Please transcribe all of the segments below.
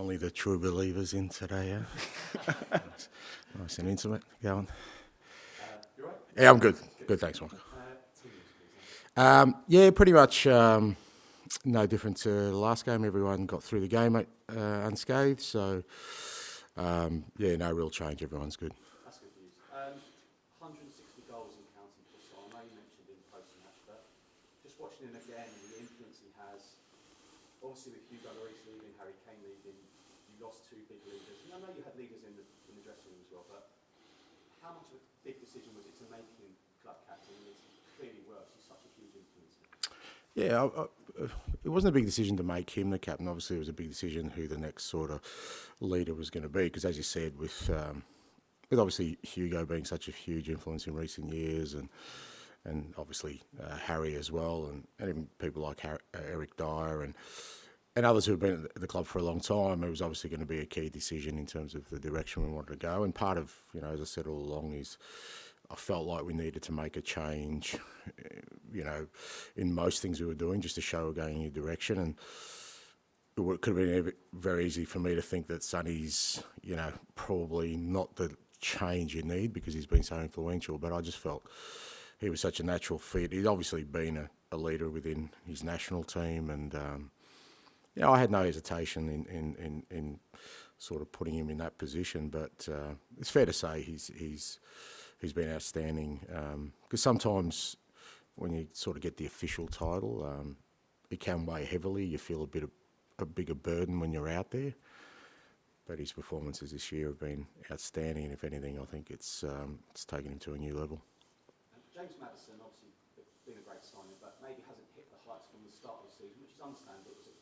Only the true believers in today, yeah? Nice and intimate. Go on. You right? Yeah, I'm good. Good, thanks, Mark. Yeah, pretty much no different to the last game. Everyone got through the game unscathed, so yeah, no real change. Everyone's good. That's good news. 160 goals and counting for Son. I know you mentioned in post-match, but just watching him again, the influence he has. Obviously, with Hugo Lloris leaving, Harry Kane leaving, you lost two big leaders. And I know you had leaders in the dressing room as well, but how much of a big decision was it to make him club captain? And it's clearly works. He's such a huge influence. Yeah, it wasn't a big decision to make him the captain. Obviously, it was a big decision who the next sort of leader was going to be. Because, as you said, with obviously Hugo being such a huge influence in recent years, and obviously Harry as well, and even people like Eric Dyer and others who have been at the club for a long time, it was obviously going to be a key decision in terms of the direction we wanted to go. And part of, as I said all along, is I felt like we needed to make a change, in most things we were doing, just to show we're going in a direction. And it could have been very easy for me to think that Sonny's, probably not the change you need because he's been so influential. But I just felt he was such a natural fit. He's obviously been a leader within his national team, and I had no hesitation in sort of putting him in that position. But it's fair to say he's been outstanding, because sometimes when you sort of get the official title, it can weigh heavily. You feel a bigger burden when you're out there. But his performances this year have been outstanding, and if anything, I think it's taken him to a new level. James Maddison, obviously, been a great signing, but maybe hasn't hit the heights from the start of the season, which is understandable. It was a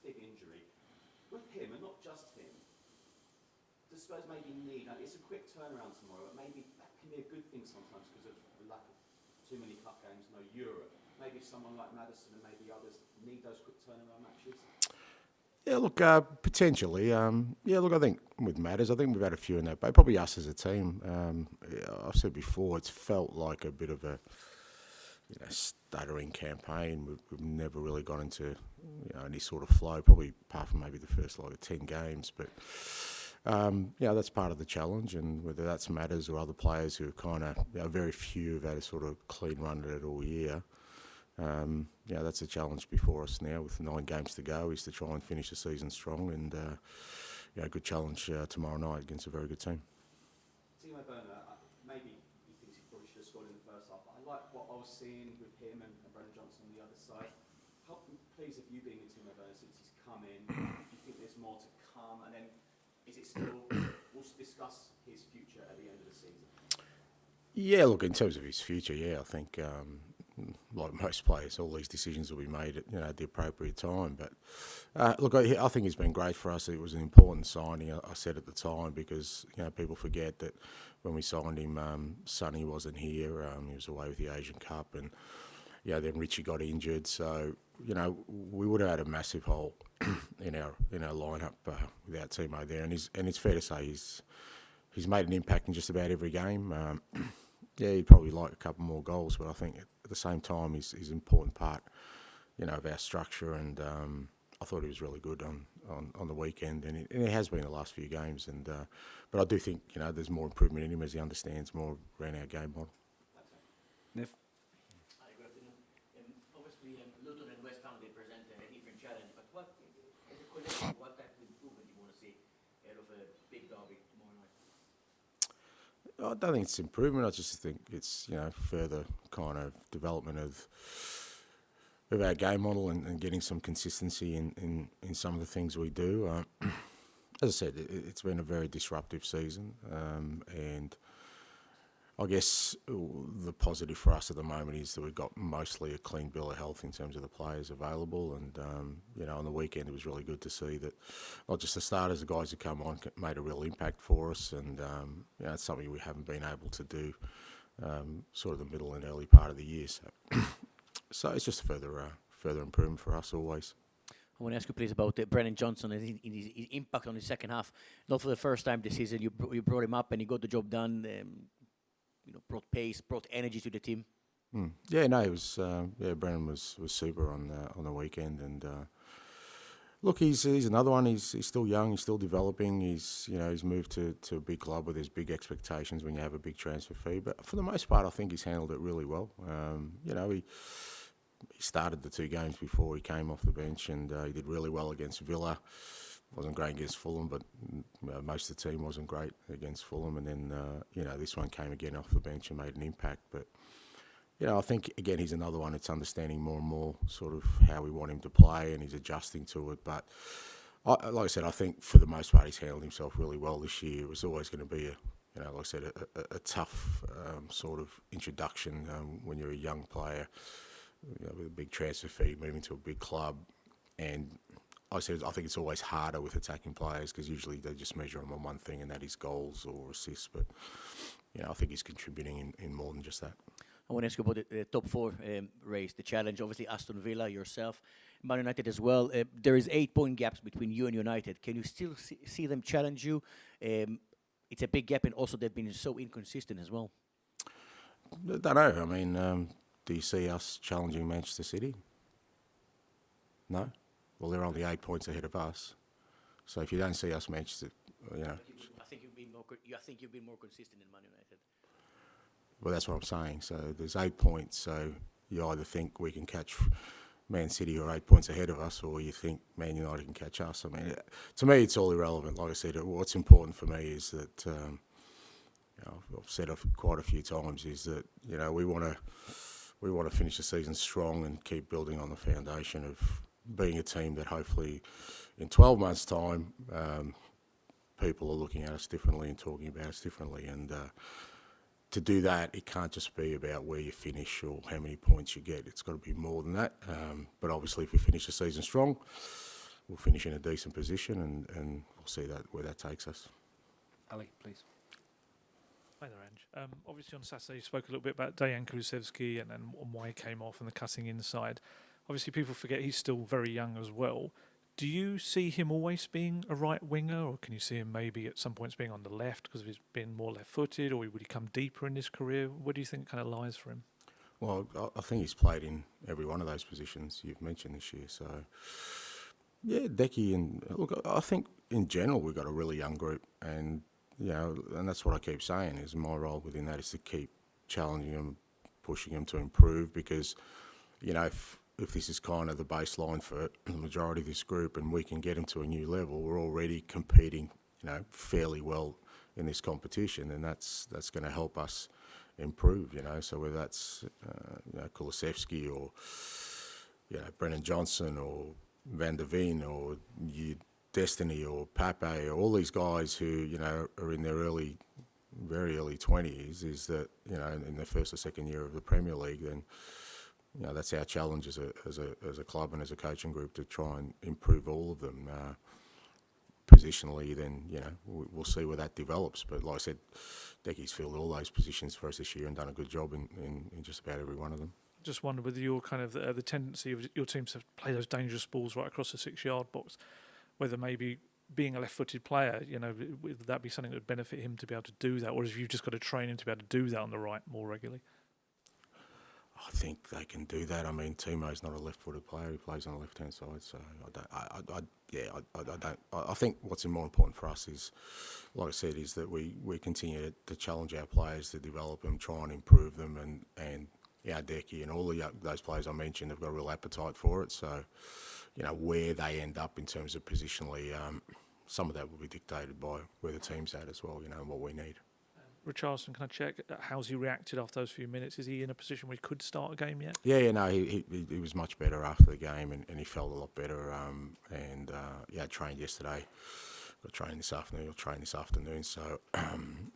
big injury. With him, and not just him, does Spurs maybe need, it's a quick turnaround tomorrow, but maybe that can be a good thing sometimes because of the lack of too many cup games, no Europe. Maybe someone like Maddison and maybe others need those quick turnaround matches. Yeah, look, potentially. I think with Matters, I think we've had a few in that, but probably us as a team. I've said before, it's felt like a bit of a stuttering campaign. We've never really got into any sort of flow, probably apart from maybe the first 10 games. But that's part of the challenge, and whether that's Matters or other players who have kind of, very few have had a sort of clean run at it all year. That's a challenge before us now with 9 games to go, is to try and finish the season strong, and a good challenge tomorrow night against a very good team. Timo Werner, maybe he thinks he probably should have scored in the first half, but I like what I was seeing with him and Brennan on the other side. How pleased have you been with Timo Werner since he's come in? Do you think there's more to come? And then is it still, we'll discuss his future at the end of the season? Yeah, look, in terms of his future, I think like most players, all these decisions will be made at the appropriate time. But look, I think it's been great for us. It was an important signing, I said at the time, because people forget that when we signed him, Sonny wasn't here. He was away with the Asian Cup, and then Richie got injured. So we would have had a massive hole in our lineup without Timo there. And it's fair to say he's made an impact in just about every game. He'd probably like a couple more goals, but I think at the same time he's an important part, of our structure. And I thought he was really good on the weekend, and it has been the last few games. And but I do think there's more improvement in him as he understands more around our game model. Hi, good afternoon. Obviously, Luton and West Ham, they present a different challenge, but what, as a collective, what type of improvement do you want to see out of a big derby tomorrow night? I don't think it's improvement. I just think it's further kind of development of our game model and getting some consistency in some of the things we do. As I said, it's been a very disruptive season, and I guess the positive for us at the moment is that we've got mostly a clean bill of health in terms of the players available. And, on the weekend it was really good to see that not just the starters, the guys who come on made a real impact for us. And, it's something we haven't been able to do sort of the middle and early part of the year. So it's just further improvement for us always. I want to ask you, please, about Brennan Johnson and his impact on the second half. Not for the first time this season, you brought him up and he got the job done. Brought pace, brought energy to the team. It was. Brennan was super on the weekend, and Look, he's another one. He's still young. He's still developing. He's moved to a big club where there's big expectations when you have a big transfer fee. But for the most part, I think he's handled it really well. He started the 2 games before he came off the bench, and he did really well against Villa. Wasn't great against Fulham, but most of the team wasn't great against Fulham. And then this one came again off the bench and made an impact. But I think, again, he's another one that's understanding more and more sort of how we want him to play, and he's adjusting to it. But like I said, I think for the most part he's handled himself really well this year. It was always going to be, like I said, a tough sort of introduction when you're a young player with a big transfer fee, moving to a big club. And I think it's always harder with attacking players because usually they just measure them on one thing, and that is goals or assists. But, I think he's contributing in more than just that. I want to ask you about the top 4 race, the challenge. Obviously, Aston Villa, yourself, Man United as well. There is 8-point gaps between you and United. Can you still see them challenge you? It's a big gap, and also they've been so inconsistent as well. I don't know. I mean, do you see us challenging Manchester City? No? Well, they're only 8 points ahead of us. So if you don't see us Manchester, I think you've been more consistent than Man United. Well, that's what I'm saying. So there's 8 points. So you either think we can catch Man City who are 8 points ahead of us, or you think Man United can catch us. I mean, to me, it's all irrelevant. Like I said, what's important for me is that, I've said it quite a few times, is that, we want to finish the season strong and keep building on the foundation of being a team that hopefully in 12 months' time, people are looking at us differently and talking about us differently. And to do that, it can't just be about where you finish or how many points you get. It's got to be more than that. But obviously, if we finish the season strong, we'll finish in a decent position, and we'll see where that takes us. Ali, please. Hi there, Ange. Obviously, on Saturday, you spoke a little bit about Dejan Kulusevski and why he came off and the cutting inside. Obviously, people forget he's still very young as well. Do you see him always being a right winger, or can you see him maybe at some points being on the left because of his being more left-footed, or would he come deeper in his career? What do you think kind of lies for him? Well, I think he's played in every one of those positions you've mentioned this year. So, yeah, Decky, and look, I think in general we've got a really young group, and and that's what I keep saying is my role within that is to keep challenging them, pushing them to improve, because if this is kind of the baseline for the majority of this group and we can get them to a new level, we're already competing, fairly well in this competition, and that's going to help us improve, So whether that's, Kulusevski or, Brennan Johnson or Van der Veen or Destiny or Pape or all these guys who, are in their very early 20s, is that, in their first or second year of the Premier League, then that's our challenge as a club and as a coaching group to try and improve all of them positionally. Then we'll see where that develops. But like I said, Decky's filled all those positions for us this year and done a good job in just about every one of them. Just wonder whether your kind of the tendency of your teams to play those dangerous balls right across the 6-yard box, whether maybe being a left-footed player, would that be something that would benefit him to be able to do that, or have you just got to train him to be able to do that on the right more regularly? I think they can do that. I mean, Timo's not a left-footed player; he plays on the left-hand side. So I think what's more important for us is, like I said, is that we continue to challenge our players to develop them, try and improve them, and Decky and all those players I mentioned have got a real appetite for it. So, where they end up in terms of positionally, some of that will be dictated by where the team's at as well. And what we need. Richarlison, can I check how's he reacted after those few minutes? Is he in a position where he could start a game yet? He was much better after the game, and he felt a lot better. Trained yesterday. Got training this afternoon. He'll train this afternoon. So,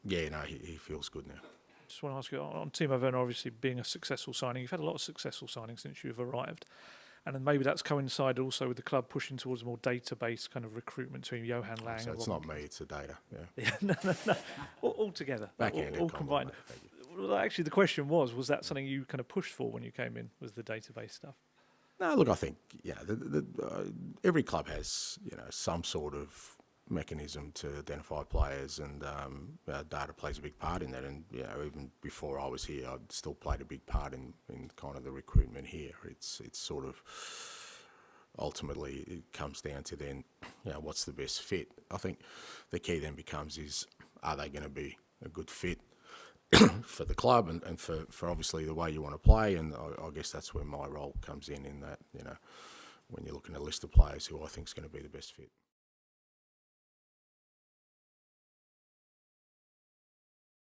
he feels good now. Just want to ask you on Timo Werner, obviously being a successful signing. You've had a lot of successful signings since you've arrived. And then maybe that's coincided also with the club pushing towards a more database kind of recruitment between Johan Lang so and it's Robin. not me, it's the data. Yeah. No. All together. All combined. Well, actually, the question was that something you kind of pushed for when you came in, was the database stuff? No, look, I think, every club has, some sort of mechanism to identify players, and data plays a big part in that. And even before I was here, I still played a big part in kind of the recruitment here. It's sort of ultimately it comes down to then, what's the best fit. I think the key then becomes is, are they going to be a good fit for the club and for obviously the way you want to play? And I guess that's where my role comes in that, when you're looking at a list of players who I think is going to be the best fit.